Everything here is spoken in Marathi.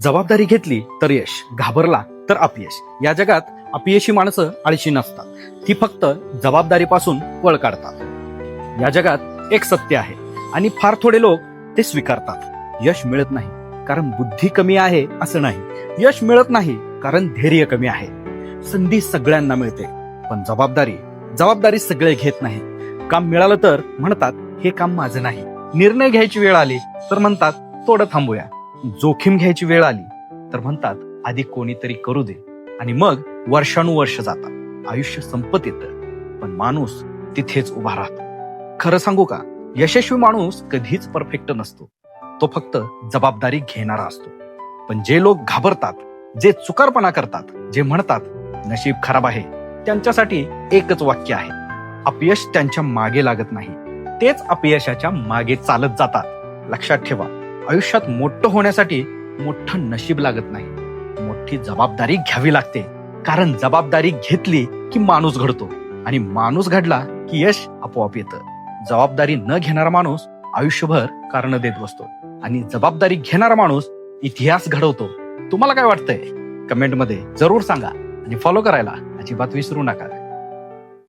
जबाबदारी घेतली तर यश, घाबरला तर अपयश. या जगात अपयशी माणसं आळशी नसतात, ती फक्त जबाबदारीपासून पळ काढतात. या जगात एक सत्य आहे आणि फार थोडे लोक ते स्वीकारतात. यश मिळत नाही कारण बुद्धी कमी आहे असं नाही. यश मिळत नाही कारण धैर्य कमी आहे. संधी सगळ्यांना मिळते पण जबाबदारी सगळे घेत नाही. काम मिळालं तर म्हणतात हे काम माझं नाही. निर्णय घ्यायची वेळ आली तर म्हणतात थोडं थांबूया. जोखीम घ्यायची वेळ आली तर म्हणतात आधी कोणीतरी करू दे. आणि मग वर्षानुवर्ष जातात. आयुष्य संपत येतं पण माणूस तिथेच उभा राहतो. खरं सांगू का, यशस्वी माणूस कधीच परफेक्ट नसतो. तो फक्त जबाबदारी घेणारा असतो. पण जे लोक घाबरतात, जे चुकारपणा करतात, जे म्हणतात नशीब खराब आहे, त्यांच्यासाठी एकच वाक्य आहे, अपयश त्यांच्या मागे लागत नाही, तेच अपयशाच्या मागे चालत जातात. लक्षात ठेवा, आयुष्यात मोठं होण्यासाठी मोठं नशीब लागत नाही, मोठी जबाबदारी घ्यावी लागते. कारण जबाबदारी घेतली की माणूस घडतो आणि माणूस घडला की यश आपोआप येतं. जबाबदारी न घेणारा माणूस आयुष्यभर कारण देत बसतो आणि जबाबदारी घेणारा माणूस इतिहास घडवतो. तुम्हाला काय वाटतंय? कमेंटमध्ये जरूर सांगा आणि फॉलो करायला अजिबात विसरू नका.